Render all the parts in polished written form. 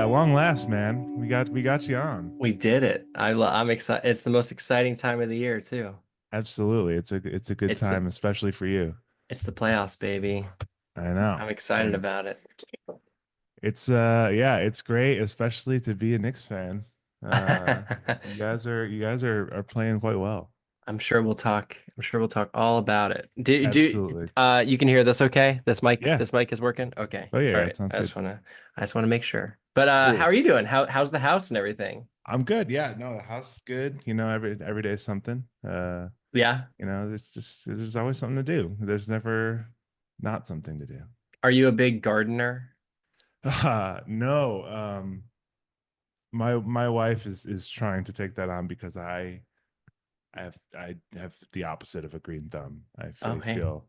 at long last, man. We got you on. We did it. I'm excited. It's the most exciting time of the year too. Absolutely. It's a good It's the time, especially for you. it's the playoffs, baby. I know. I'm excited And about it. it's yeah, it's great, especially to be a Knicks fan. You guys are playing quite well. I'm sure we'll talk all about it. Absolutely. You can hear this okay? Yeah. This mic is working? Okay. Oh yeah, All yeah, it right. sounds good. I just wanna make sure. But how Cool. are you doing? How's the house and everything? I'm good. Yeah, no, the house is good. Every day is something. Yeah. There's always something to do. There's never not something to do. Are you a big gardener? No, my wife is trying to take that on because I have the opposite of a green thumb. Oh, I hey. feel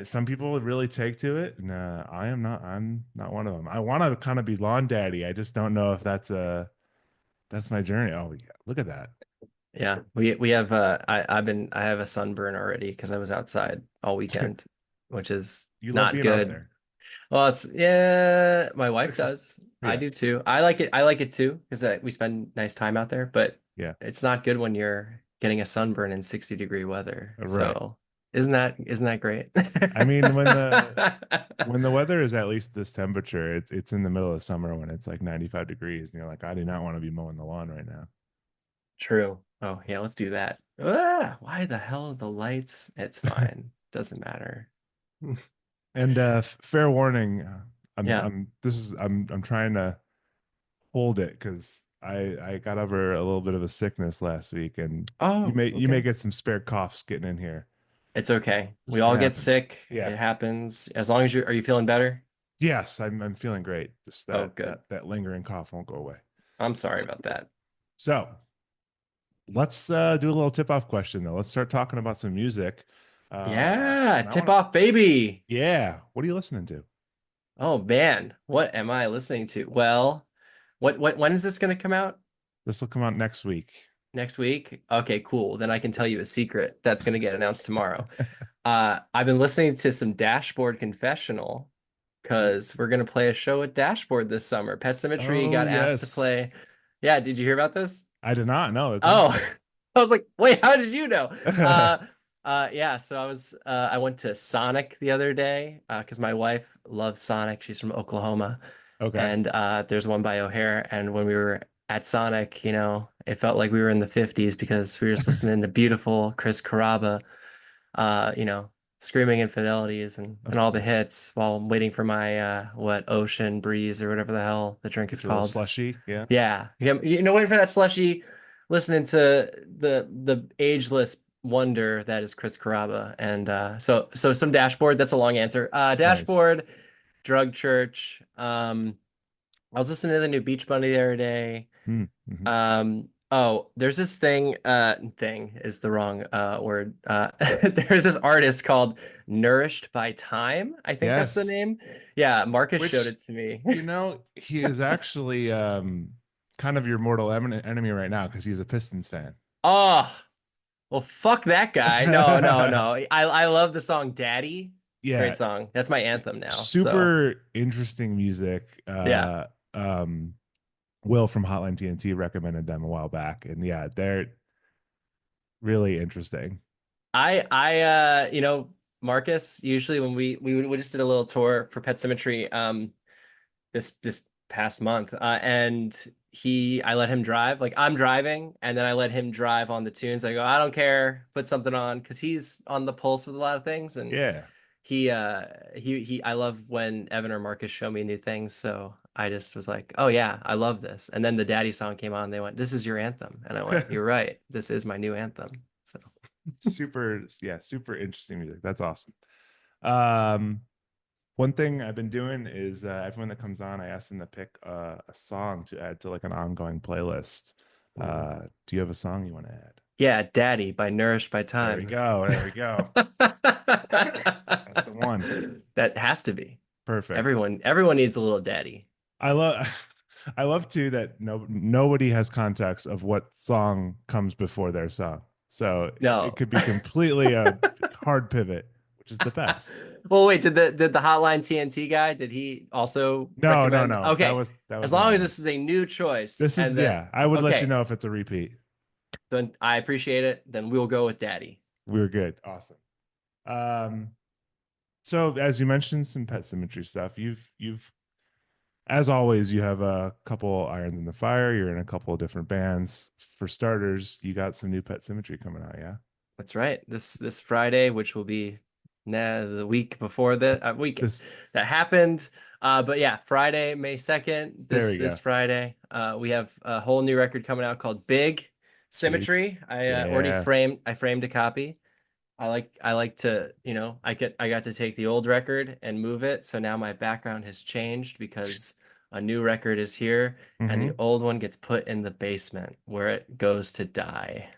some people would really take to it. And I'm not one of them. I want to kind of be lawn daddy. I just don't know if that's my journey. Oh yeah, look at that. Yeah. We have I have a sunburn already because I was outside all weekend, which is You love not being out good. there. Well, it's yeah, my wife does. I Yeah, do too. I like it. I like it too because we spend nice time out there, but yeah, it's not good when you're getting a sunburn in 60-degree weather. right. So, isn't that great? I mean, when the weather is at least this temperature, it's in the middle of summer when it's like 95 degrees, and you're like, I do not want to be mowing the lawn right now. True. Oh, yeah, let's do that. Ah, why the hell the lights? It's fine. Doesn't matter. And fair warning, Yeah. I'm trying to hold it because I got over a little bit of a sickness last week, and Oh, you may okay. get some spare coughs getting in here. It's okay. It's We gonna all get happen. sick. Yeah. It happens. As long as are you feeling better? Yes, I'm feeling great. Just Oh, that good. lingering cough won't go away. I'm sorry about that. So let's do a little tip off question though. Let's start talking about some music. Yeah, And I tip want, off, baby. yeah. What are you listening to? Oh man, what am I listening to? Well, when is this going to come out? This will come out next week. Next week? Okay, cool. Then I can tell you a secret that's going to get announced tomorrow. I've been listening to some Dashboard Confessional because we're going to play a show at Dashboard this summer. Pet Symmetry Oh got asked to yes, play. Yeah, did you hear about this? I did not know. It's Oh, awesome. I was like, wait, how did you know? Yeah, so I went to Sonic the other day because my wife loves Sonic. She's from Oklahoma, Okay. and there's one by O'Hare. And when we were at Sonic, it felt like we were in the 50s because we were just listening to beautiful Chris Carrabba, uh, you know, screaming infidelities and Of all the course. hits while I'm waiting for my what Ocean Breeze or whatever the hell the drink is Get your little called. slushy. Yeah. Yeah, waiting for that slushy, listening to the ageless wonder that is Chris Carrabba, and so some Dashboard. That's a long answer. Nice. Dashboard, Drug Church. I was listening to the new Beach Bunny the other day. Mm-hmm. Oh, there's this thing is the wrong word. There's this artist called Nourished by Time. I think that's the Yes. name. Yeah, Marcus showed Which, it to me. he is actually kind of your mortal enemy right now because he's a Pistons fan. Oh. Well, fuck that guy. No, no, no. I love the song Daddy. Yeah, Great song. That's my anthem now. So, super interesting music. yeah. Will from Hotline TNT recommended them a while back, and yeah, they're really interesting. Marcus, usually when we just did a little tour for Pet Symmetry this past month. And I let him drive. Like I'm driving and then I let him drive on the tunes. I go, I don't care, put something on because he's on the pulse with a lot of things and Yeah. he I love when Evan or Marcus show me new things. So I just was like, oh yeah, I love this. And then the Daddy song came on. They went, this is your anthem. And I went, you're right. This is my new anthem. So Super, yeah, super interesting music. That's awesome. Um, One thing I've been doing is everyone that comes on, I ask them to pick a song to add to like an ongoing playlist. Ooh. Do you have a song you want to add? Yeah, Daddy by Nourished by There we Time. go. There we go. That's the one. That has to be. Perfect. Everyone needs a little daddy. I love I love too that nobody has context of what song comes before their song. So it No. could be completely a hard pivot, which is the best. Well, wait, did the Hotline TNT guy, did he also No, no, recommend? no. Okay. That As was long another as one. this is a new choice This is and that yeah. I would let you okay, know if it's a repeat. then I appreciate it. Then we'll go with Daddy. We were good. Awesome. Um, so as you mentioned, some pet symmetry stuff. You've as always, you have a couple irons in the fire. You're in a couple of different bands. For starters, you got some new pet symmetry coming out, yeah? That's right. This Friday, which will be the week before the week This that happened. But yeah, Friday, May 2nd, there this we go. this Friday, we have a whole new record coming out called Big Sweet. Symmetry. Yeah. I framed a copy. I like to, I got to take the old record and move it. So now my background has changed because a new record is here and the Mm-hmm. old one gets put in the basement where it goes to die.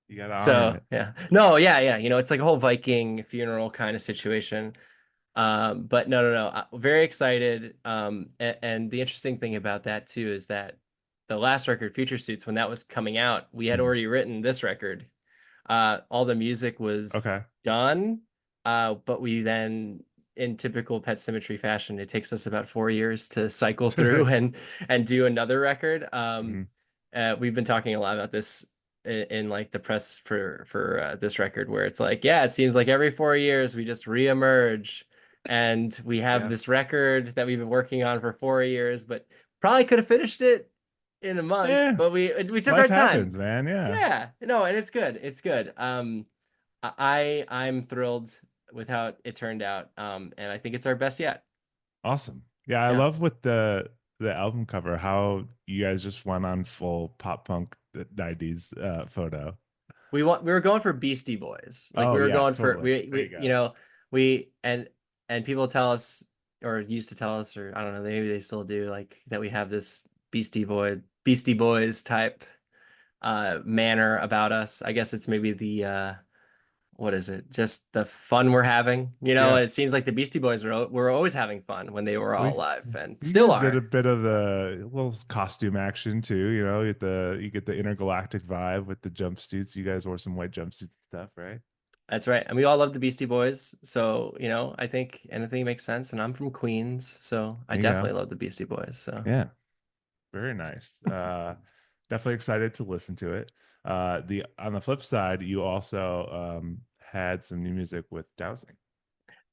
You gotta honor So it. yeah, no, yeah, yeah. It's like a whole Viking funeral kind of situation. But no, no, no. Very excited. And the interesting thing about that too is that the last record, Future Suits, when that was coming out, we had Mhm. already written this record. All the music was Okay. done, but we then, in typical Pet Symmetry fashion, it takes us about 4 years to cycle through and do another record. Mhm. We've been talking a lot about this in like the press for this record, where it's like, yeah, it seems like every 4 years we just reemerge, and we have Yeah. this record that we've been working on for 4 years, but probably could have finished it in a month, Yeah. but we took Life our time. happens, man. Yeah. Yeah, no, and it's good. It's good. I'm thrilled with how it turned out. And I think it's our best yet. Awesome. Yeah, I Yeah. love with the album cover how you guys just went on full pop punk 90s photo. We were going for Beastie Boys. Like we Oh were yeah, going for totally. There you go. we and people tell us, or used to tell us, or I don't know, maybe they still do, like that we have this Beastie Boys type manner about us. I guess it's maybe the what is it? Just the fun we're having. Yeah. It seems like the Beastie Boys were always having fun when they were all We alive and you still guys did a are. bit of the little costume action too, you get the intergalactic vibe with the jumpsuits. You guys wore some white jumpsuit stuff, right? That's right. And we all love the Beastie Boys. So, I think anything makes sense. And I'm from Queens, so I There you go. definitely love the Beastie Boys. So, Yeah. Very nice. Definitely excited to listen to it. The on the flip side, you also had some new music with Dowsing.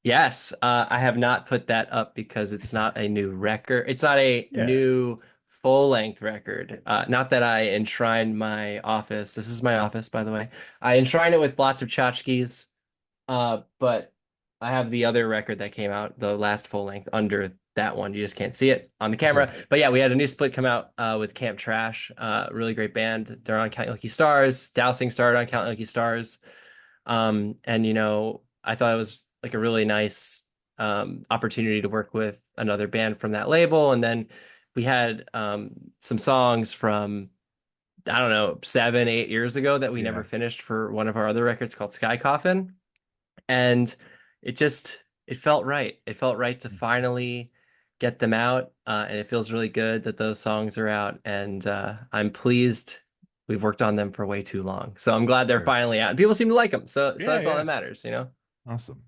yes, I have not put that up because it's not a new record. It's not a Yeah. new full-length record. Not that I enshrine my office. This is my office, by the way. I enshrine it with lots of tchotchkes. But I have the other record that came out, the last full length, under that one. You just can't see it on the camera. But yeah, we had a new split come out with Camp Trash. Really great band. They're on Count Your Lucky Stars. Dowsing started on Count Your Lucky Stars. And I thought it was like a really nice opportunity to work with another band from that label. And then we had some songs from, I don't know, 7, 8 years ago that we never Yeah. finished for one of our other records called Sky Coffin. And it just it felt right. It felt right to finally get them out, and it feels really good that those songs are out. And I'm pleased we've worked on them for way too long. So I'm glad they're Good. finally out, and people seem to like them. So Yeah, that's all that yeah. matters. Awesome.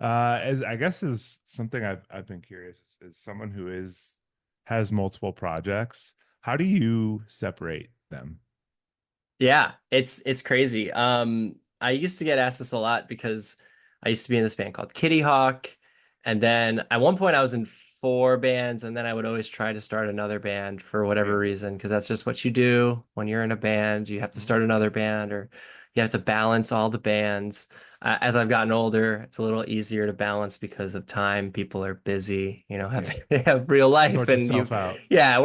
As I guess is something I've been curious is someone who is has multiple projects. How do you separate them? Yeah, it's crazy. I used to get asked this a lot because I used to be in this band called Kitty Hawk, and then at one point I was in four bands, and then I would always try to start another band for whatever Yeah. reason, because that's just what you do when you're in a band. You have to Mhm. start another band, or you have to balance all the bands. As I've gotten older, it's a little easier to balance because of time. People are busy, Yeah. they have real life, Sorts and itself out. yeah,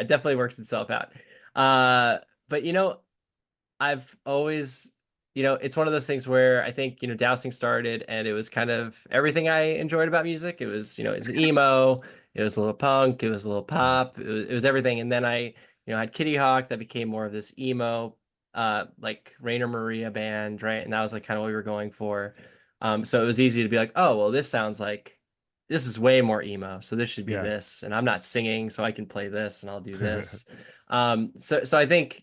it definitely works itself out. But I've always, it's one of those things where I think, Dowsing started and it was kind of everything I enjoyed about music. It was, it's emo, it was a little punk, it was a little Mhm. pop, it was everything. And then I, had Kitty Hawk that became more of this emo, like Rainer Maria band, right? And that was like kind of what we were going for. So it was easy to be like, oh, well, this is way more emo, so this should be Yeah. this. And I'm not singing, so I can play this and I'll do this. So I think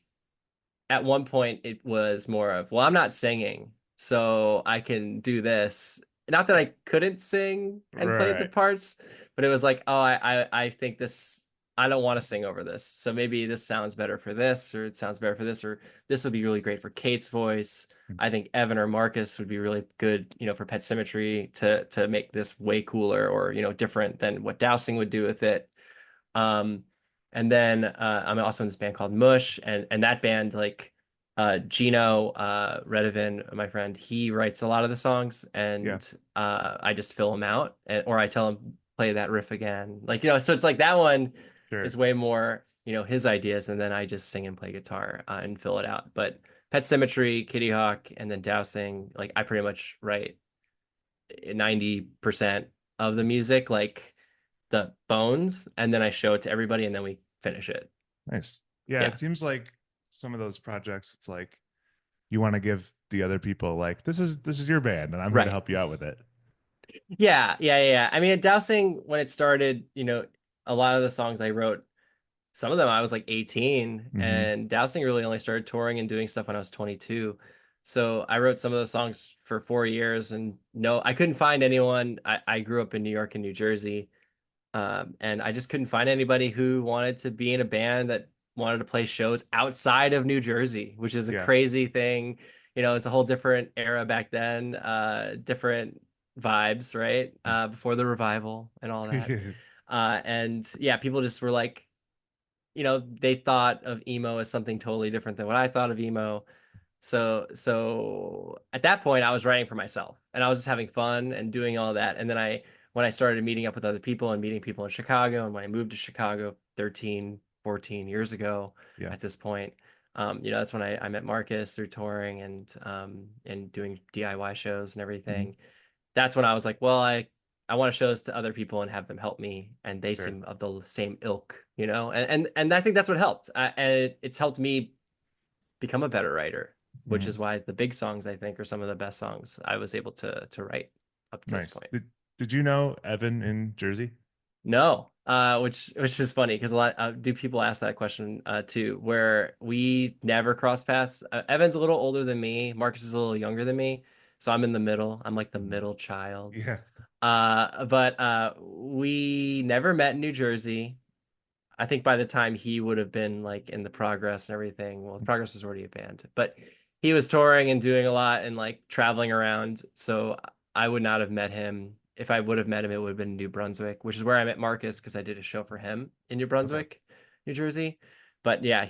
at one point it was more of, well, I'm not singing, so I can do this. Not that I couldn't sing and play the Right. parts, but it was like, oh, I think this, I don't want to sing over this. So maybe this sounds better for this, or it sounds better for this, or this would be really great for Kate's voice. I think Evan or Marcus would be really good, for Pet Symmetry to make this way cooler or, different than what Dowsing would do with it. Um, and then I'm also in this band called Mush, and that band, like Gino Redivin, my friend, he writes a lot of the songs, Yeah. and I just fill them out, or I tell him play that riff again, like so it's like that one Sure. is way more his ideas, and then I just sing and play guitar and fill it out. But Pet Symmetry, Kitty Hawk, and then Dowsing, like I pretty much write 90% of the music, like the bones, and then I show it to everybody, and then we finish it. Nice. Yeah, it Yeah. seems like some of those projects, it's like you want to give the other people like this is your band and I'm here to Right. help you out with it. Yeah. I mean, at Dowsing, when it started, a lot of the songs I wrote, some of them I was like 18, Hmm. and Dowsing really only started touring and doing stuff when I was 22. So I wrote some of those songs for 4 years, and no, I couldn't find anyone. I grew up in New York and New Jersey. And I just couldn't find anybody who wanted to be in a band that wanted to play shows outside of New Jersey, which is a Yeah. crazy thing. It's a whole different era back then, different vibes, right? Before the revival and all that. And yeah, people just were like, they thought of emo as something totally different than what I thought of emo. So at that point, I was writing for myself, and I was just having fun and doing all that. And then when I started meeting up with other people and meeting people in Chicago, and when I moved to Chicago 13, 14 years ago Yeah. at this point, that's when I met Marcus through touring and doing DIY shows and Hmm. everything. That's when I was like, well, I want to show this to other people and have them help me, and they Sure. seem of the same ilk, and I think that's what helped, and it's helped me become a better writer, which Hmm. is why the big songs I think are some of the best songs I was able to write up to this Nice. point. Did you know Evan in Jersey? No, which is funny because a lot do people ask that question too, where we never cross paths. Evan's a little older than me, Marcus is a little younger than me, so I'm in the middle. I'm like the Mhm. middle child. Yeah. But we never met in New Jersey. I think by the time he would have been like in the Progress and everything, well, the Progress was already a band, but he was touring and doing a lot and like traveling around. So I would not have met him. If I would have met him, it would have been New Brunswick, which is where I met Marcus because I did a show for him in New Okay. Brunswick, New Jersey. But yeah,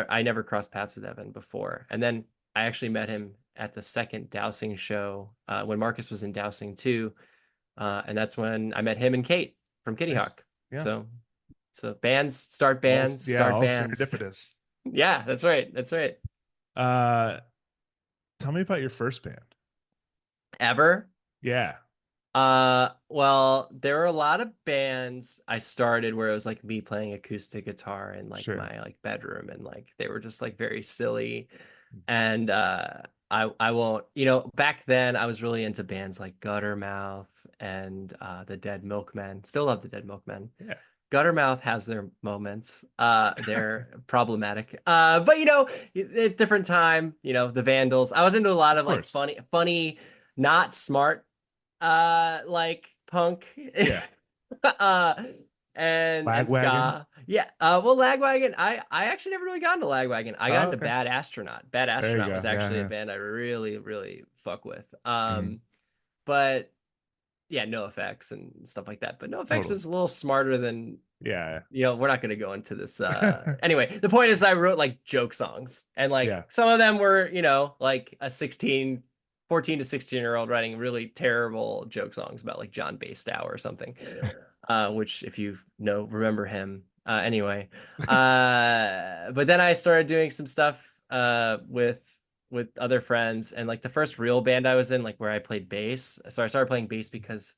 I never crossed paths with Evan before. And then I actually met him at the second Dowsing show when Marcus was in Dowsing too. And that's when I met him and Kate from Kitty Nice. Hawk. Yeah. So bands start All bands, yeah, start all bands. serendipitous. Yeah, that's right. That's right. Uh Tell me about your first band. Ever? Yeah. Well, there were a lot of bands I started where it was like me playing acoustic guitar in like Sure. my like bedroom, and like they were just like very silly. And I won't, back then I was really into bands like Guttermouth and the Dead Milkmen. Still love the Dead Milkmen. Yeah. Guttermouth has their moments. They're problematic. But at different time, the Vandals. I was into a lot Of of like course. funny, not smart, like punk, Yeah. uh, and Lagwagon. ska. Yeah. Well, Lagwagon. I actually never really got into Lagwagon. I got Oh, into okay. Bad Astronaut. Bad There you Astronaut was go. Yeah, actually a yeah. band I really, really fuck with. Mhm. But yeah, no effects and stuff like that. But no effects Totally. is a little smarter than Yeah. we're not going to go into this anyway. The point is I wrote like joke songs, and like Yeah. some of them were like a 14 to 16-year-old writing really terrible joke songs about like John Bastow or something, which if you remember him, anyway. But then I started doing some stuff with other friends, and like the first real band I was in, like where I played bass. So I started playing bass because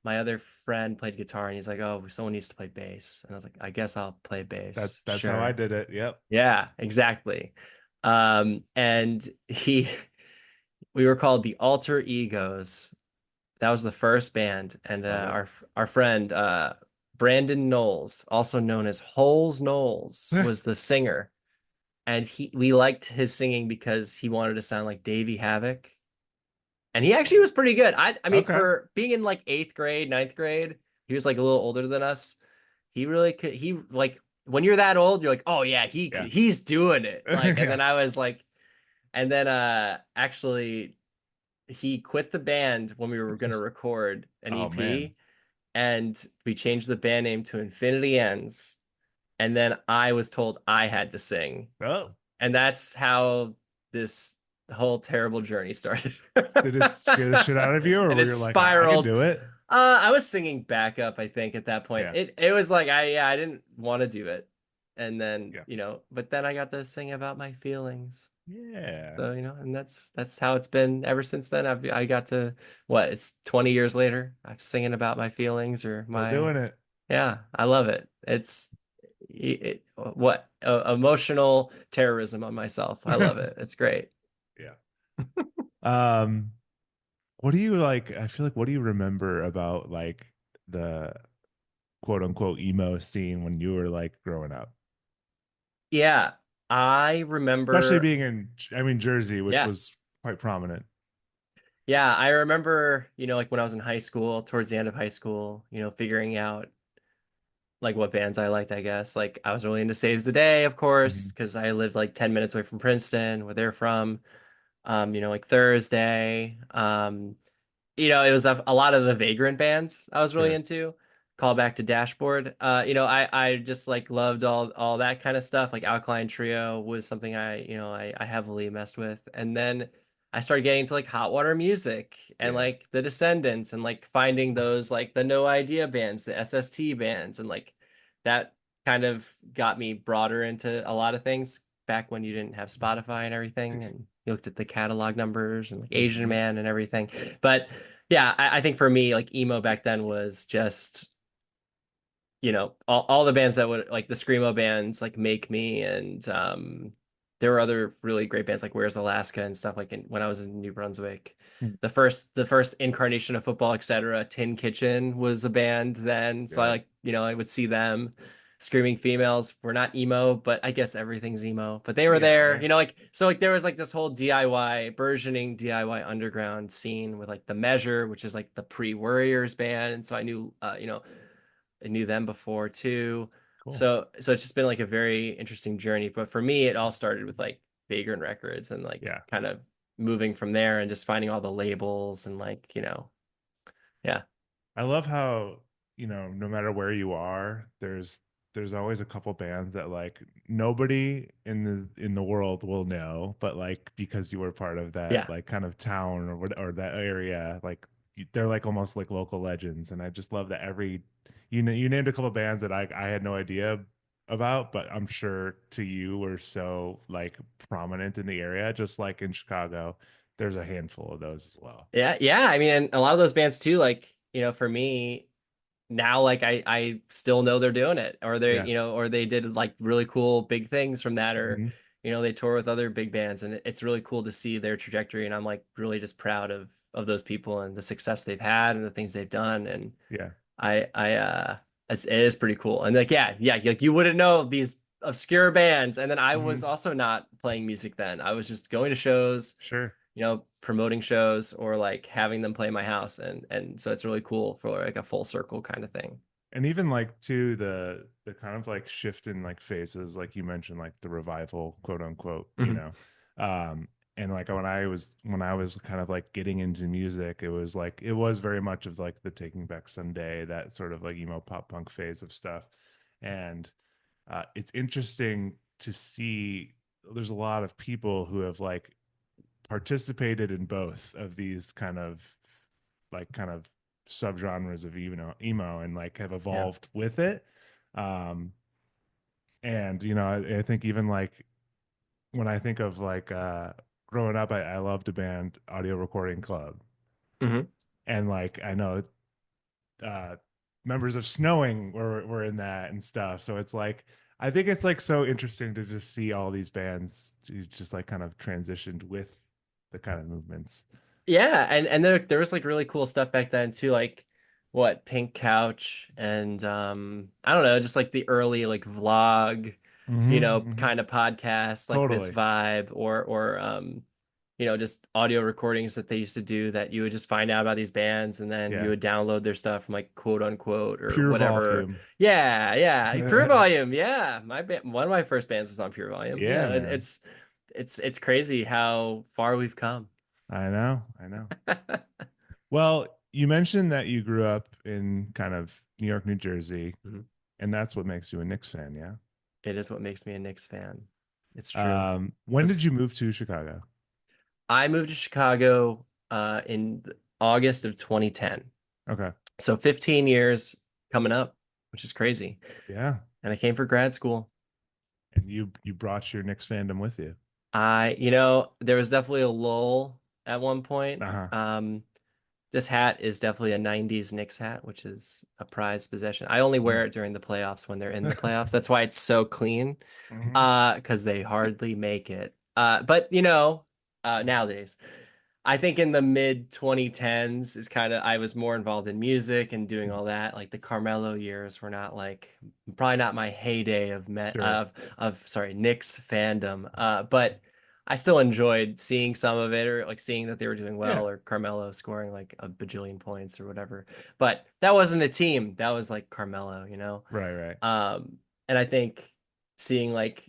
my other friend played guitar, and he's like, "Oh, someone needs to play bass." And I was like, "I guess I'll play That bass." that's how I Sure. did it. Yep. Yeah, exactly. And we were called the Alter Egos. That was the first band, and Love it. our friend Brandon Knowles, also known as Holes Knowles, was the singer, and we liked his singing because he wanted to sound like Davey Havok. And he actually was pretty good. I mean, Okay. for being in like eighth grade, ninth grade, he was like a little older than us. He really could. He like when you're that old, you're like, oh yeah, Yeah. he's doing it. Like, and Yeah. then I was like, and then actually he quit the band when we were gonna record an Oh man. EP, and we changed the band name to Infinity Ends. And then I was told I had to sing, Oh, and that's how this whole terrible journey started. did it scare the shit out of you, or And were it you like, I can spiraled. do it? I was singing backup, I think, at that point. Yeah. It was like yeah, I didn't want to do it. And then, Yeah. but then I got to sing about my feelings. Yeah. So, and that's how it's been ever since then. I got to what, it's 20 years later. I'm singing about my feelings or Still my doing it. yeah, I love it. What emotional terrorism on myself. I love it. It's great. Yeah. Um, what do you like? I feel like what do you remember about like the quote unquote emo scene when you were like growing up? Yeah, I Especially remember. being in, I mean, Jersey, which Yeah. was quite prominent. Yeah, I remember, like when I was in high school, towards the end of high school, figuring out like what bands I liked, I guess. Like I was really into Saves the Day, of course, Mhm. because I lived like 10 minutes away from Princeton, where they're from. Like Thursday. It was a lot of the Vagrant bands I was really Sure. into. Call back to Dashboard. I just like loved all that kind of stuff. Like Alkaline Trio was something I heavily messed with. And then I started getting into like Hot Water Music and Yeah. like the Descendants and like finding those like the No Idea bands, the SST bands, and like that kind of got me broader into a lot of things back when you didn't have Spotify and everything, and you looked at the catalog numbers and like Asian Hmm. Man and everything. But yeah, I think for me, like emo back then was just, all the bands that would like the screamo bands like Make Me, and there were other really great bands like Where's Alaska and stuff like when I was in New Brunswick. The first incarnation of Football, etc. Tin Kitchen was a band then. So I Yeah. like, I would see them. Screaming Females were not emo, but I guess everything's emo. But they were there, Yeah. like so like there was like this whole DIY burgeoning DIY underground scene with like The Measure, which is like the pre-Warriors band. And so I knew them before too. Cool. So it's just been like a very interesting journey. But for me, it all started with like Vagrant Records and like Yeah. kind of moving from there and just finding all the labels and like, yeah. I love how, no matter where you are, there's always a couple bands that like nobody in the world will know, but like because you were part of that Yeah. like kind of town or that area, like they're like almost like local legends. And I just love that you named a couple bands that I had no idea about, but I'm sure to you were so like prominent in the area, just like in Chicago, there's a handful of those as well. Yeah, yeah. I mean, and a lot of those bands too, like, for me now, like I still know they're doing it, or Yeah. or they did like really cool big things from that, or Hmm. they tour with other big bands, and it's really cool to see their trajectory, and I'm like really just proud of those people and the success they've had and the things they've done, and Yeah. it is pretty cool, and like yeah, like you wouldn't know these obscure bands, and then I was Hmm. also not playing music then. I was just going to shows, Sure. promoting shows or like having them play my house, and so it's really cool for like a full circle kind of thing. And even like to the kind of like shift in like phases, like you mentioned, like the revival, quote unquote, Mhm. and like when I was kind of like getting into music, it was very much of like the Taking Back Sunday, that sort of like emo pop punk phase of stuff. And it's interesting to see there's a lot of people who have like participated in both of these kind of subgenres of emo and like have Yeah. evolved with it. Um, and I think even like when I think of like growing up, I loved a band, Audio Recording Club, Hmm. and like I know uh, members of Snowing were in that and stuff. So it's like I think it's like so interesting to just see all these bands to just like kind of transitioned with the kind of movements. Yeah, and there was like really cool stuff back then too, like what Pink Couch and I don't know, just like the early like vlog, Hmm. Hmm. kind of podcast like this Totally. vibe, or just audio recordings that they used to do that you would just find out about these bands and then you Yeah. would download their stuff from like quote unquote or Pure whatever. volume. Yeah, yeah. Pure Volume. Yeah. One of my first bands was on Pure Volume. Yeah, Yeah, man. it's crazy how far we've come. I know. I know. Well, you mentioned that you grew up in kind of New York, New Jersey, Mhm. and that's what makes you a Knicks fan, yeah? It is what makes me a Knicks fan. It's true. When did This you move to Chicago? I moved to Chicago in August of 2010. Okay. So 15 years coming up, which is crazy. Yeah. And I came for grad school. And you brought your Knicks fandom with you. There was definitely a lull at one point. Uh-huh. This hat is definitely a 90s Knicks hat, which is a prized possession. I only Yeah. wear it during the playoffs when they're in the playoffs. That's why it's so clean, Hmm. because they hardly make it. But nowadays. I think in the mid 2010s is kind of I was more involved in music and doing all that. Like the Carmelo years were not like probably not my heyday Sure. of sorry, Knicks fandom. But I still enjoyed seeing some of it or like seeing that they were doing Yeah. well or Carmelo scoring like a bajillion points or whatever. But that wasn't a team. That was like Carmelo, you know? Right, right. And I think seeing like,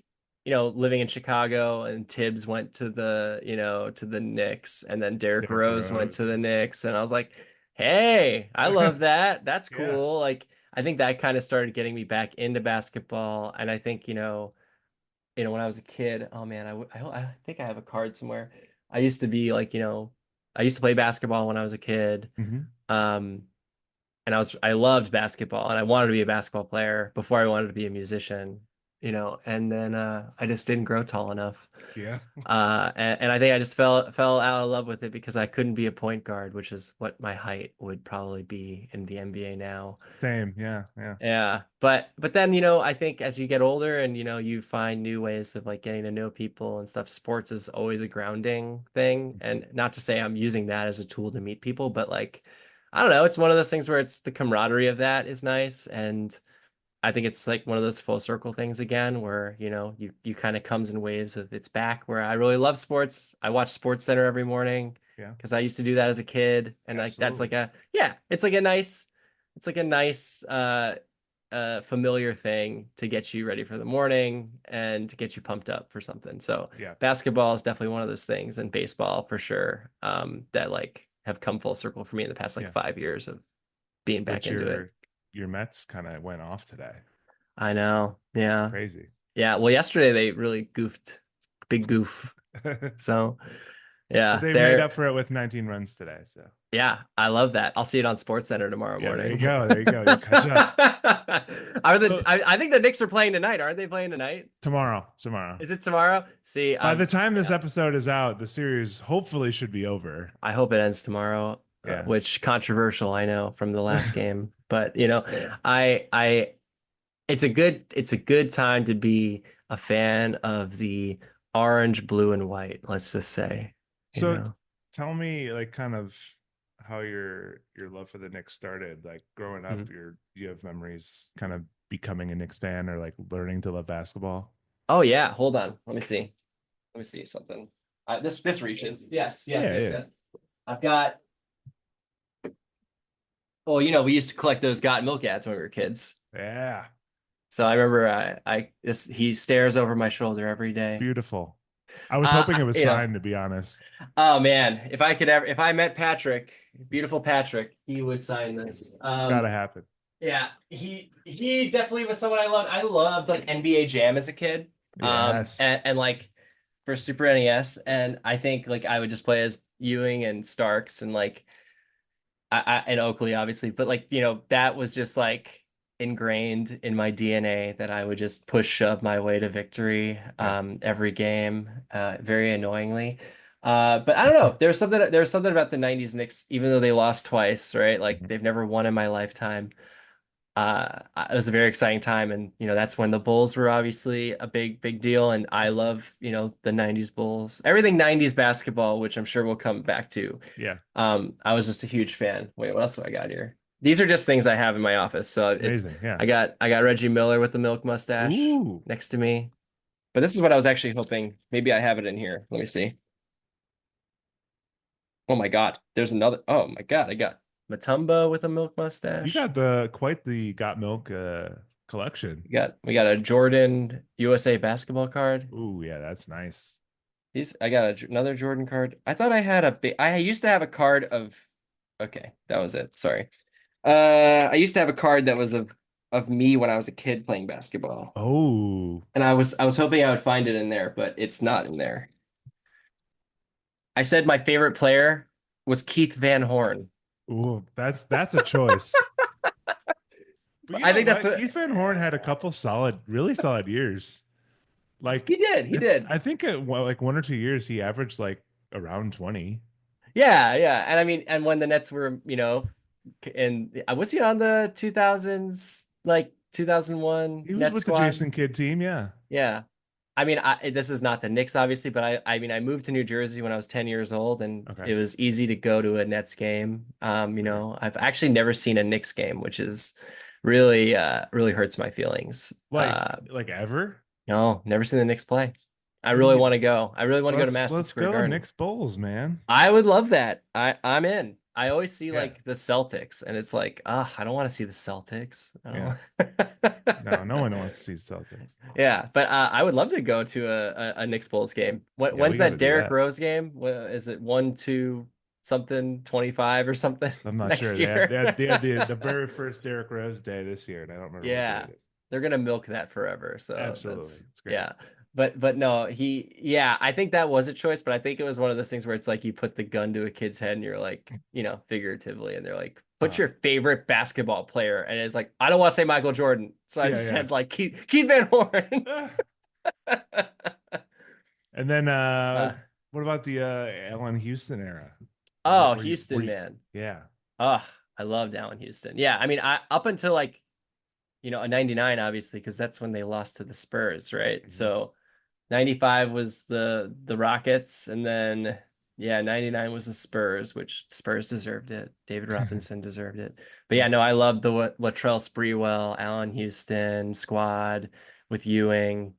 living in Chicago and Tibbs went to the Knicks and then Derrick Derrick Rose went Rose. to the Knicks and I was like, hey, I love that. That's Yeah. cool. Like I think that kind of started getting me back into basketball. And I think, when I was a kid, oh man, I think I have a card somewhere. I used to be like, I used to play basketball when I was a kid. Hmm. Um, and I loved basketball and I wanted to be a basketball player before I wanted to be a musician, and then I just didn't grow tall enough. Yeah. And I think I just fell out of love with it because I couldn't be a point guard, which is what my height would probably be in the NBA now. Same. Yeah. Yeah. Yeah, but then I think as you get older and you find new ways of like getting to know people and stuff, sports is always a grounding thing. And not to say I'm using that as a tool to meet people, but like I don't know, it's one of those things where it's the camaraderie of that is nice. And I think it's like one of those full circle things again where you kind of comes in waves of it's back where I really love sports. I watch Sports Center every morning Yeah. because I used to do that as a kid. And like that's like Absolutely. a yeah, it's like a nice familiar thing to get you ready for the morning and to get you pumped up for something. So Yeah. basketball is definitely one of those things, and baseball for sure, that like have come full circle for me in the past like Yeah. 5 years of being back But into it. your Mets kind of went off today. I know. Yeah. Crazy. Yeah. Well, yesterday they really goofed. Big goof. So But yeah, they made they're up for it with 19 runs today. So yeah, I love that. I'll see it on Sports Center tomorrow yeah, there you morning. go. There you go. You catch up. So I think the Knicks are playing tonight. Aren't they playing tonight? tomorrow, tomorrow. Is it tomorrow? See, By the time this yeah, episode is out, the series hopefully should be over. I hope it ends tomorrow, Yeah. which controversial, I know from the last game, but I it's a good time to be a fan of the orange, blue, and white, let's just say, you So know. tell me like kind of how your love for the Knicks started. Like growing up, Mhm. you have memories kind of becoming a Knicks fan or like learning to love basketball. Oh yeah, hold on. Let me see. Let me see something. This reaches. Yes, yes, Yeah, yes, yeah. yes. I've got. Well, we used to collect those Got Milk ads when we were kids. Yeah. So I remember he stares over my shoulder every day. Beautiful. I was hoping it was You know, signed to be honest. oh man, if I met Patrick, beautiful Patrick, he would sign this. It's gotta happen. Yeah, he definitely was someone I loved. I loved like NBA Jam as a kid. Yes. And like for Super NES, and I think like I would just play as Ewing and Starks and like and Oakley, obviously, but like that was just like ingrained in my DNA that I would just push shove my way to victory Yeah. every game, very annoyingly. But I don't know. There's something about the '90s Knicks, even though they lost twice, right? Like Mhm. they've never won in my lifetime. It was a very exciting time, and that's when the Bulls were obviously a big deal, and I love the '90s Bulls, everything '90s basketball, which I'm sure we'll come back to. Yeah. I was just a huge fan. Wait, what else do I got here? These are just things I have in my office. So it's Amazing. Yeah. I got Reggie Miller with the milk mustache Ooh. next to me. But this is what I was actually hoping. Maybe I have it in here. Let me see. Oh my God. There's another. Oh my God. I got Matumba with a milk You mustache. got the quite the Got Milk collection. We got a Jordan USA basketball card. Ooh, yeah, that's nice. I got another Jordan card. I thought I had a big. I used to have a card of. Okay, that was it. Sorry. I used to have a card that was of me when I was a kid playing basketball, Oh, and I was hoping I would find it in there, but it's not in there. I said my favorite player was Keith Van Horn. ooh, that's a choice. But you I know think that's what? what Keith Van Horn had a couple solid, really solid years. Like he did. He did. I think like 1 or 2 years he averaged like around 20. Yeah, yeah. And I mean, and when the Nets were, and was he on the 2000s, like 2001 He was Net with the squad? Jason Kidd team, yeah. Yeah. I mean, this is not the Knicks, obviously, but I mean, I moved to New Jersey when I was 10 years old, and Okay, it was easy to go to a Nets game. sure. I've actually never seen a Knicks game, which is really hurts my feelings. Like ever? No, never seen the Knicks play. I What do really you want to go. I really want to go to Madison let's Square go Garden. Knicks Bulls, man. I would love that. I'm in. I always see Yeah, like the Celtics, and it's like, I don't want to see the Celtics. I yeah. don't. No, no one wants to see Celtics. Yeah, but I would love to go to a Knicks Bulls game. Yeah, we When's got that to do Derrick that. Rose game? Is it 1-2 something 25 or something I'm not sure. next They had year? they had, they had the very first Derrick Rose day this year, and I don't remember what day Yeah, it is. they're gonna milk that forever. So Absolutely, that's it's great. yeah. But no, yeah, I think that was a choice, but I think it was one of those things where it's like you put the gun to a kid's head and you're like, figuratively, and they're like, put Uh, your favorite basketball player, and it's like, I don't want to say Michael Jordan, so I yeah, just yeah. said like Keith Van Horn. Ah. And then Uh, what about the Allen Houston era? Is that oh, were Houston, you man. yeah. Oh, I loved Allen Houston. Yeah, I mean, I up until like, a 99, obviously, because that's when they lost to the Spurs, right? Mhm. So 95 was the Rockets, and then yeah, 99 was the Spurs, which Spurs deserved it. David Robinson deserved it. But yeah, Yeah. no, I loved the Latrell Sprewell, Allen Houston squad with Ewing.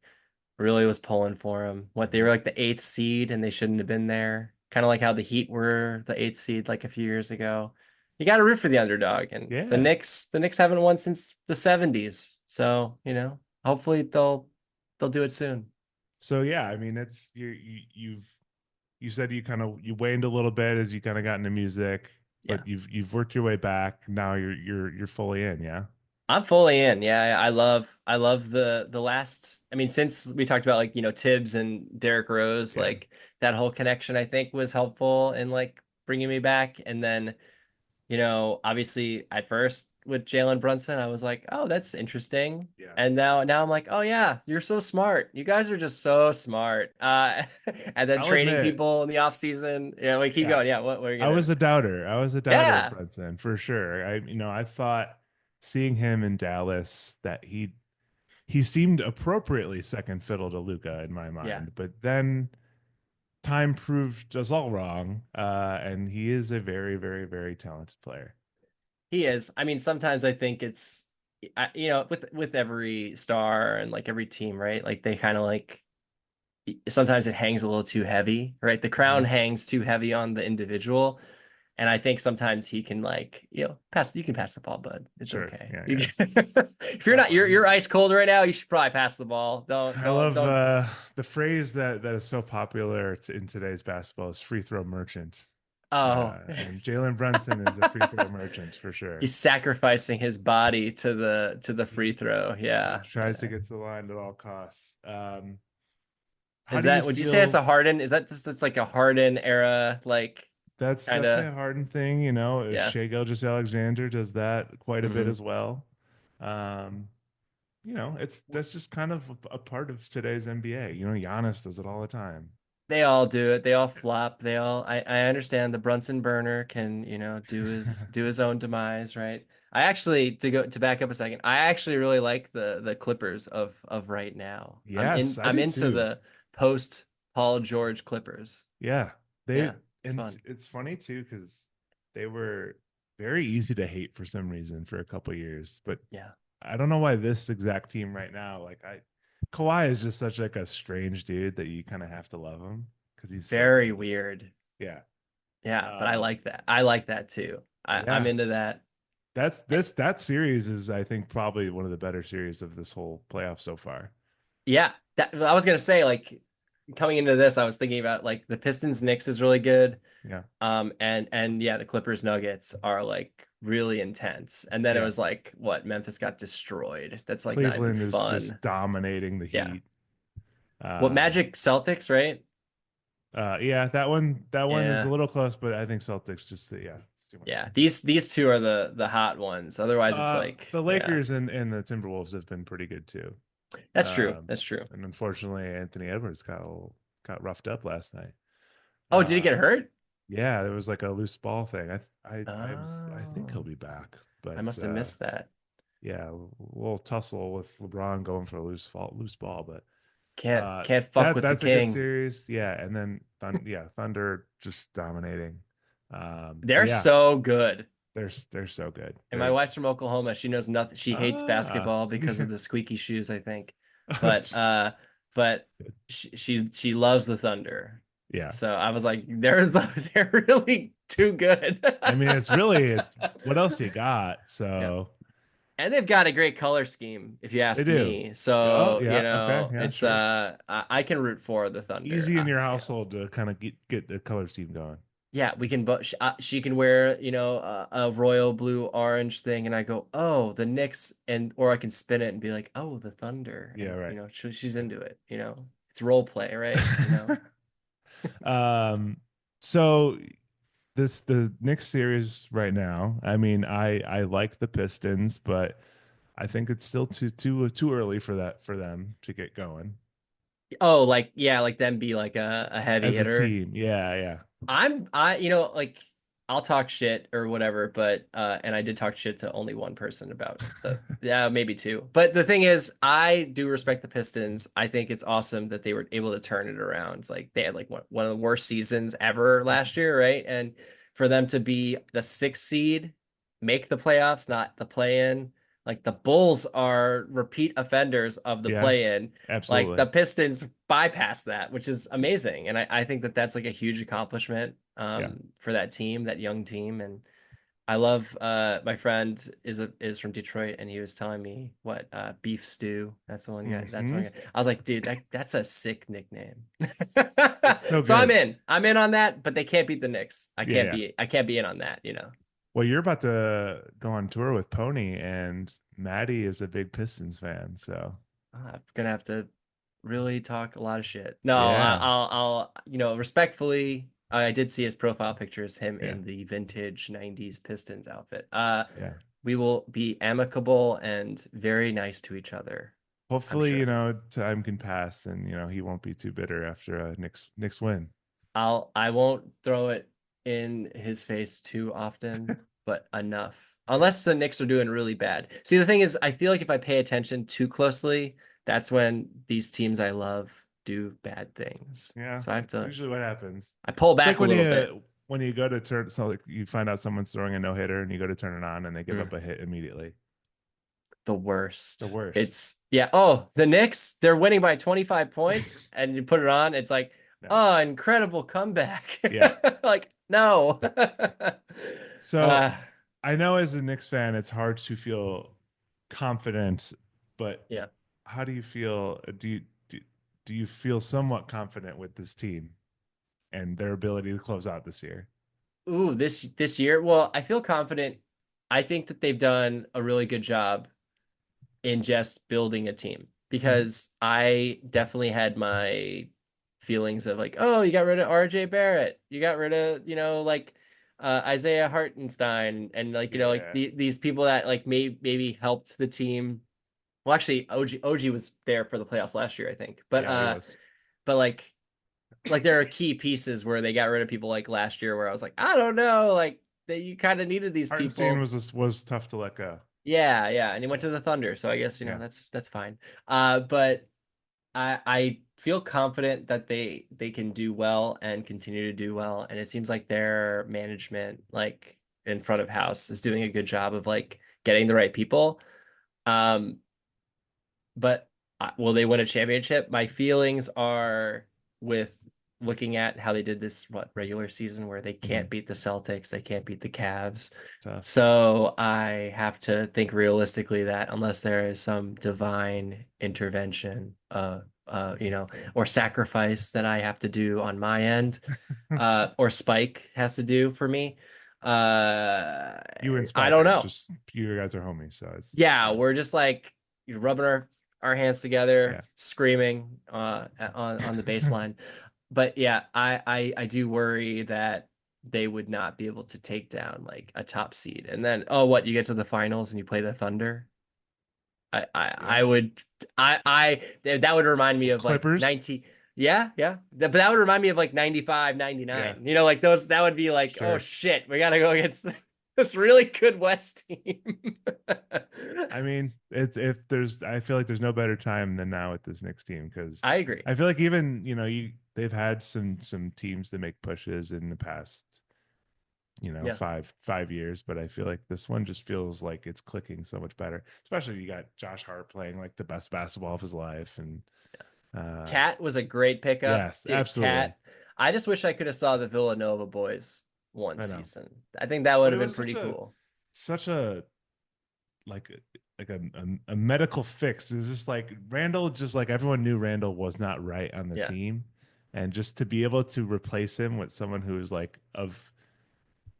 Really was pulling for him. What, they were Mhm. like the eighth seed and they shouldn't have been there. Kind of like how the Heat were the eighth seed like a few years ago. You got to root for the underdog, and Yeah. The Knicks haven't won since the 70s. So, hopefully they'll do it soon. So yeah, I mean it's you said you kind of you waned a little bit as you kind of got into music, Yeah. but you've worked your way back. Now you're fully in, yeah. I'm fully in. Yeah, I love the last, I mean, since we talked about like, Tibbs and Derrick Rose, Yeah. like that whole connection I think was helpful in like bringing me back. And then, obviously at first with Jalen Brunson, I was like, "Oh, that's interesting." Yeah. And now I'm like, "Oh yeah, you're so smart. You guys are just so smart." And then I'll trading admit, people in the off season. Yeah, we keep yeah. going. Yeah, what are you I gonna? was a doubter. I was a doubter of Yeah. Brunson for sure. I thought seeing him in Dallas that he seemed appropriately second fiddle to Luca in my Yeah. mind, but then time proved us all wrong. And he is a very, very, very talented player. He is. I mean, sometimes I think it's, with every star and like every team, right? Like they kind of like sometimes it hangs a little too heavy, right? The crown Mhm. hangs too heavy on the individual, and I think sometimes he can like, pass. You can pass the ball, bud. It's Sure. okay. Yeah, You yeah. can, if you're not, No, you're ice cold right now. You should probably pass the ball. Don't I don't love don't. the phrase that is so popular in today's basketball is free throw merchant. Oh, And Jalen Brunson is a free throw merchant for sure. he's sacrificing his body to the free He, throw. he Yeah. tries to get to the line at all costs. How Is do you that? Would you say that's feel? a Harden? Is that's like a Harden era, like That's kind definitely of? a Harden thing, you know. Yeah. Shea Gilgeous-Alexander does that quite a bit Hmm. as well. Um, it's that's just kind of a part of today's NBA. Giannis does it all the time. They all do it. They all flop. I understand the Brunson burner can, do his own demise, right? I actually, to back up a second, I actually really like the Clippers of right now. I'm Yes, in I I'm do into too. the post Paul George Clippers. Yeah, they Yeah, it's and fun. it's funny too because they were very easy to hate for some reason for a couple years, but Yeah. I don't know why this exact team right now, Kawhi is just such like a strange dude that you kind of have to love him because he's so Very good. weird. Yeah, Yeah, but I Um, like that. I like that too. I'm yeah, into that. that series is, I think, probably one of the better series of this whole playoff so far. Yeah, that I was gonna say like coming into this, I was thinking about like the Pistons Knicks is really good. Yeah, And yeah, the Clippers Nuggets are like really intense. And then it yeah. was like what Memphis got destroyed. That's like not even Cleveland is fun. just dominating the Yeah. Heat. What Um, Magic Celtics, right? yeah, that one is a Yeah. little close, but I think Celtics just yeah, it's too much. Yeah. These two are the hot ones. Otherwise it's like, The yeah. Lakers and the Timberwolves have been pretty good too. That's true. That's true. And unfortunately, Anthony Edwards got roughed up last night. Oh, did he Uh, get hurt? yeah, there was like a loose ball thing. I think he'll Oh, be back, I but must have missed that. yeah, a little tussle with LeBron going for a loose ball, but Can't fuck with the that's a good king. series. Yeah, and then Thunder just dominating. But They're yeah, so good. they're so good. And my wife's from Oklahoma. She knows nothing. She hates Ah basketball because yeah. of the squeaky shoes, I think. But That's but she loves the Thunder. yeah. So I was like, they're really too good. I mean, it's what else you got? Yeah. So And they've got a great color scheme, if you they ask do. me. Oh So, yeah, okay, yeah, it's sure. I can root for the Thunder. Easy in your Yeah. household to kind of get the color scheme going. Yeah, we can both. She can wear, a royal blue orange thing, and I go, oh, the Knicks, and or I can spin it and be like, oh, the Thunder, Yeah, and right. she's into it. It's role play, right? um, so the Knicks series right now. I mean, I like the Pistons, but I think it's still too early for that for them to get going Oh, like yeah, like them be like a heavy as a hitter. team. Yeah, yeah, Like I'll talk shit or whatever, but and I did talk shit to only one person about yeah, maybe two. But the thing is, I do respect the Pistons. I think it's awesome that they were able to turn it around. It's like they had like one of the worst seasons ever last year, right? And for them to be the sixth seed, make the playoffs, not the play-in. Like the Bulls are repeat offenders of the yeah, play-in. Like absolutely. the Pistons bypass that, which is amazing. And I think that that's like a huge accomplishment Yeah. for that team, that young team. And I love my friend is from Detroit and he was telling me what beef stew. That's the one guy. That's the Hmm. one guy. I was like, dude, that's a sick nickname. It's so So I'm good. in. I'm in on that, but they can't beat the Knicks. Yeah, yeah. I can't be in on that. Well, you're about to go on tour with Pony, and Maddie is a big Pistons fan, so I'm gonna have to really talk a lot of shit. No, yeah, respectfully, I did see his profile pictures, him yeah, in the vintage 90s Pistons outfit. yeah. We will be amicable and very nice to each other, I'm Hopefully, sure. time can pass, and he won't be too bitter after a Knicks win. I won't throw it in his face too often, but enough. Unless the Knicks are doing really bad. See, the thing is, I feel like if I pay attention too closely, that's when these teams I love do bad things. Yeah, So that's usually what happens. I pull It's like back a little bit. when you go to turn, so like you find out someone's throwing a no hitter, and you go to turn it on, and they give Mm, up a hit immediately. the The worst. worst. It's yeah. Oh, the Knicks, they're winning by 25 points, and you put it on, it's like, No. oh, incredible comeback. Yeah. Like, no. So uh, I know as a Knicks fan, it's hard to feel confident, but yeah. how do you feel? Do you feel somewhat confident with this team and their ability to close out this year? Ooh, this year. Well, I feel confident. I think that they've done a really good job in just building a team Mhm. because I definitely had my feelings of like, oh, you got rid of RJ Barrett, you got rid of, like Isaiah Hartenstein and like, like Yeah. these people that like maybe helped the team. Well, actually, OG was there for the playoffs last year, I think. But Yeah, he was. but like there are key pieces where they got rid of people like last year where I was like, I don't know, like that you kind of needed these Hartenstein people. was tough to let go. Yeah, yeah, and he went Yeah. to the Thunder, so I guess Yeah. that's fine. But I feel confident that they can do well and continue to do well, and it seems like their management, like in front of house, is doing a good job of like getting the right people. Um, but will they win a championship? My feelings are with looking at how they did this regular season where they Hmm. can't beat the Celtics, they can't beat the Cavs. Tough. So I have to think realistically that unless there is some divine intervention, or sacrifice that I have to do on my end, or Spike has to do for me, uh, You and I Spike don't are know. just you guys are homies, so it's Yeah, yeah, we're just like rubbing our hands together, yeah. screaming on the baseline. But yeah, I do worry that they would not be able to take down like a top seed. And then what, you get to the finals and you play the Thunder? I Yeah. would that would remind me of like Clippers. 19. Yeah, yeah. But that would remind me of like 95, Yeah, 99. Like those, that would be like, oh sure. shit, we gotta go against this really good West team. I mean, it's if there's I feel like there's no better time than now with this Knicks team because I agree. I feel like even, they've had some teams to make pushes in the past, Yeah. five years, but I feel like this one just feels like it's clicking so much better. Especially you got Josh Hart playing like the best basketball of his life and uh Cat was a great pickup. yes, Dude, absolutely. Cat. I just wish I could have saw the Villanova boys one I know. season. I think that would But have it been was pretty cool. such a like a medical fix. It's just like Randall, just like everyone knew Randall was not right on the Yeah. team, and just to be able to replace him with someone who is like of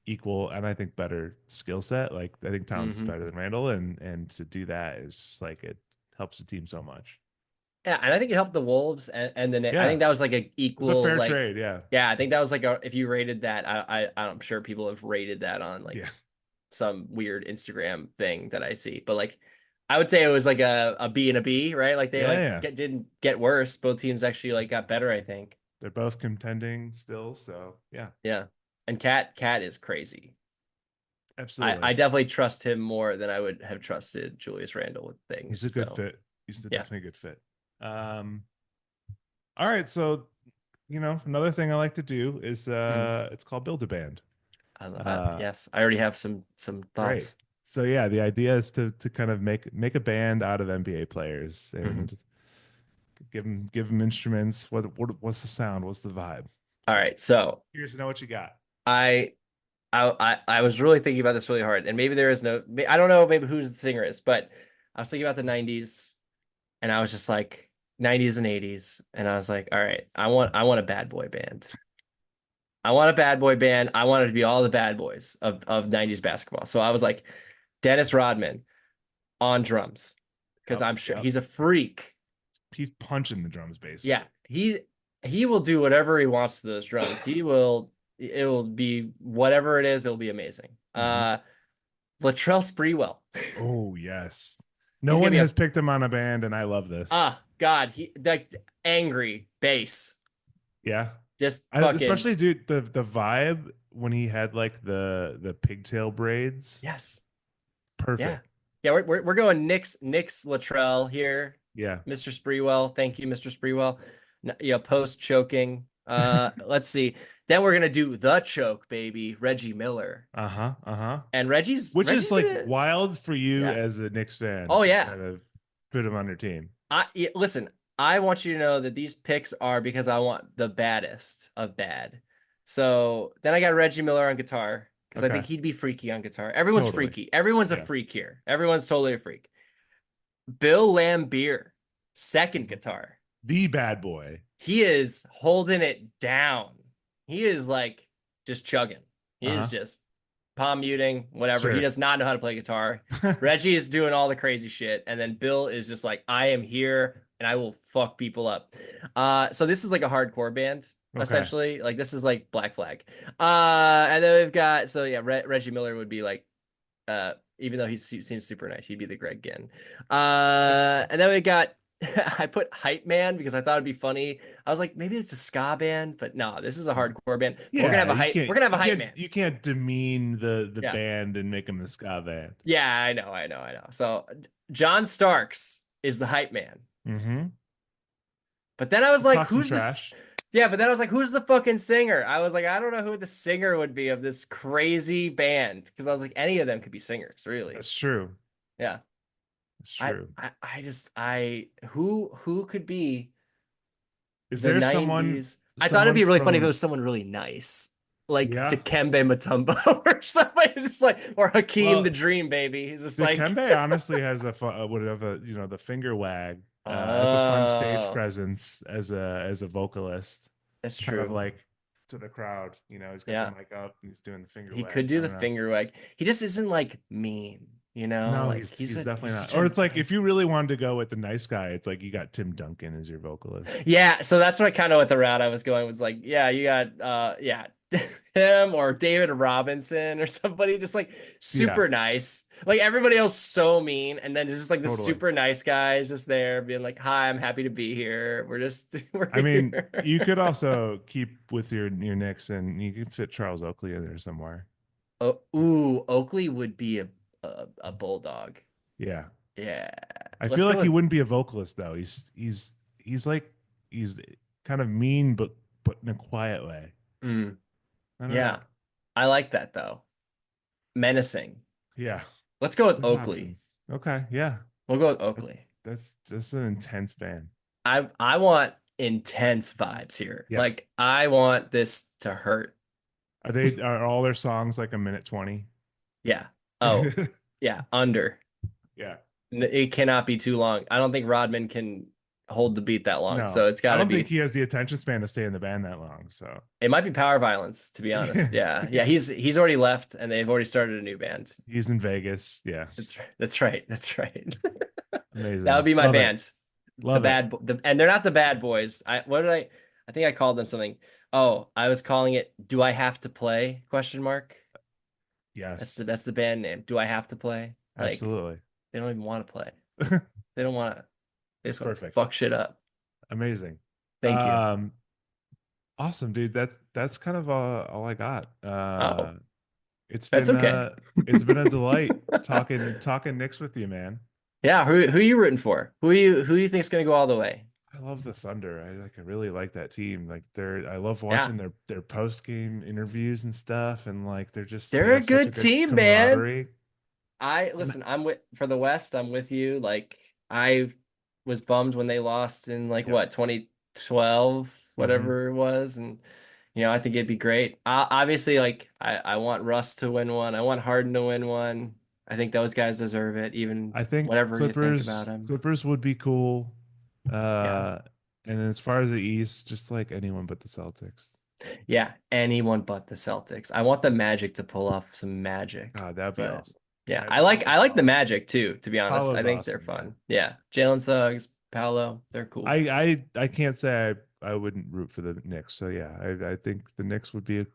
equal and I think better skill set. Like I think Towns is Hmm. better than Randall, and to do that is just like it helps the team so much. Yeah, and I think it helped the Wolves and then I Yeah, think that was like a it's a equal fair like, trade. Yeah, yeah, I think that was like a, if you rated that, I'm sure people have rated that on like yeah, some weird Instagram thing that I see. But like I would say it was like a B and a B, right? Like they yeah, like yeah. didn't get worse. Both teams actually like got better, I think. They're both contending still, so yeah, Yeah. And Cat is crazy. I absolutely. definitely trust him more than I would have trusted Julius Randle with things. He's a good So fit. He's yeah. definitely a good fit. Um, all right, so another thing I like to do is Mhm. it's called Build a Band. Uh Yes, I already have some great. thoughts. So yeah, the idea is to kind of make a band out of NBA players Mhm. and give them instruments. What's the sound? What's the vibe? All So right, so curious to know what you got. I I was really thinking about this really hard, and maybe there is no, I don't know, maybe who the singer is, but I was thinking about the '90s, and I was just like '90s and '80s, and I was like, all right, I want a bad boy band. I want a bad boy band. I wanted to be all the bad boys of '90s basketball. So I was like, Dennis Rodman on drums, because Yep, I'm sure yep. he's a freak. He's punching the drums Yeah, basically. he will do whatever he wants to those drums. It will be whatever it is, it'll be amazing. Hmm. Latrell Sprewell. Oh yes. No He's gonna one be has a, picked him on a band, and I love this. God, he like angry bass. Yeah. Just fucking Especially dude, the vibe when he had like the pigtail braids. yes. Yeah. Perfect. Yeah, we're going Knicks Latrell here. Yeah. Mr. Sprewell. Thank you, Mr. Sprewell. Post choking. Let's see. Then we're gonna do the choke, baby, Reggie Miller. Uh-huh. Uh-huh. And Which is Reggie's like gonna, wild for you yeah. as a Knicks fan Oh to yeah. kind of put him on your team. Listen, I want you to know that these picks are because I want the baddest of bad. So then I got Reggie Miller on guitar because I think Okay. he'd be freaky on guitar. Everyone's Totally. freaky. Everyone's a Yeah. freak here. Everyone's totally a freak. Bill Lambier, second Mhm. guitar. The bad boy. He is holding it down. He is like just chugging. He is Uh-huh. just palm muting, whatever. He Sure. does not know how to play guitar. Reggie is doing all the crazy shit, and then Bill is just like, I am here and I will fuck people up. So this is like a hardcore band, Okay. essentially. Like this is like Black Flag. And then we've got, so yeah, Reggie Miller would be like, even though he seems super nice, he'd be the Greg Ginn. And then we got I put Hype Man because I thought it'd be funny. I was like, maybe it's a ska band, but no, this is a hardcore band. But we're gonna have Yeah, a hype. We're gonna have a hype man. you can't demean the Yeah, band and make them a ska band. yeah, I know. So John Starks is the hype man. Mm-hmm. But then I was like, Talk some who's this? trash. Yeah, but then I was like, who's the fucking singer? I was like, I don't know who the singer would be of this crazy band because I was like, any of them could be singers, really. That's true. Yeah. That's true. I just who could be Is the there someone 90s? I thought it'd someone be really funny if it from was someone really nice, like yeah. Dikembe Mutombo or somebody who's just like, or Hakeem the Well, Dream Baby. He's just like, Dikembe honestly has a fun, would have a the finger wag. That's a fun stage oh, presence as a vocalist, that's kind of true. like to the crowd. He's got the Yeah, mic up and he's doing the finger he wag. could do I the don't know. finger wag. He just isn't like mean, No, like he's definitely he's not. such Or a it's like nice. if you really wanted to go with the nice guy, it's like you got Tim Duncan as your vocalist. Yeah, so that's what kind of what the route I was going was like, yeah, you got yeah, him or David Robinson or somebody just like Yeah, super nice. Like everybody else so mean, and then just like the totally. super nice guy is just there being like, "Hi, I'm happy to be here. We're just we're I mean, here." you could also keep with your Knicks and you could fit Charles Oakley in there somewhere. Oh, ooh, Oakley would be a bulldog. Yeah. Yeah. I Let's feel go like he with wouldn't be a vocalist though. He's like he's kind of mean but in a quiet way. mm, I don't know. yeah. I like that though. Menacing. Yeah. Let's go with There's Oakley. options. Okay, yeah. We'll go with That, Oakley. that's just an intense band. I want intense vibes here. Yeah. Like I want this to hurt. Are all their songs like a minute 20? Yeah. Oh, yeah. Under. Yeah. It cannot be too long. I don't think Rodman can hold the beat that long. No. So it's I got to don't think be. he has the attention span to stay in the band that long. So It might be power violence, to be honest. Yeah. Yeah. He's already left, and they've already started a new band. he's in Vegas. Yeah. That's right. That's right. That's right. That would Amazing. be my Love it. band. The Love it. bad, and they're not the bad boys. I think I called them something. Oh, I was calling it. Do I have to play? Question mark. Yes. That's the band name. Do I have to play? Like Absolutely. they don't even want to play. They don't want to. They It's just want to perfect. fuck shit up. Amazing. Thank you. Um, awesome, dude. That's kind of all I got. Oh, It's that's been okay. it's been a delight talking Knicks with you, man. Yeah, who are you rooting for? Who do you think is gonna go all the way? I love the Thunder. I really like that team. Like I love Yeah, watching their post game interviews and stuff, and like they they're a have such a good good team, man. camaraderie. I I'm- listen. I'm with for the West. I'm with you. Like I was bummed when they lost in like Yep. what 2012, hmm whatever it was, and I think it'd be great. Obviously, like I want Russ to win one. I want Harden to win one. I think those guys deserve it, even I think whatever you think about them. Clippers would be cool. Yeah, Uh, and as far as the East, just like anyone but the Celtics. yeah. Anyone but the Celtics. I want the Magic to pull off some magic, God, that'd be but awesome. yeah, Magic or I like the Paolo. Magic too. To be honest, I Paolo's think they're awesome. Yeah. fun. Yeah, Jalen Suggs, Paolo, they're cool. I can't say I wouldn't root for the Knicks. So yeah, I think the Knicks would be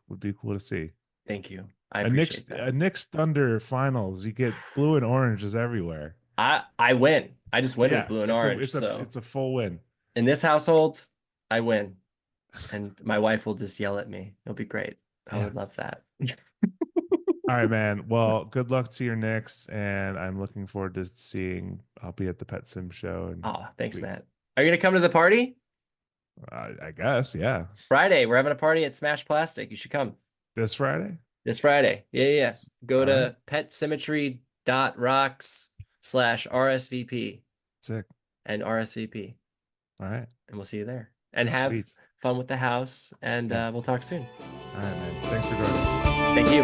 cool to see. Thank you. I appreciate that. A Knicks Thunder finals. You get blue and oranges everywhere. I win. I just win with Yeah, blue and orange. So it's a full win. in this household, I win. And my wife will just yell at me. It'll be great. I Yeah. would love that. All right, man. Well, good luck to your Knicks, and I'm looking forward to seeing. I'll be at the Pet Sim show, and Oh, thanks, we, Matt. Are you gonna come to the party? I guess, yeah, Friday, we're having a party at Smash Plastic. You should come this Friday. this Friday. Yeah, yeah, yeah. Go All right, to PetSymmetry.rocks/RSVP sick. and RSVP, All right, and we'll see you there. And have sweet. fun with the house, and Yeah. we'll talk soon. All right, man. Thanks for joining. Thank you.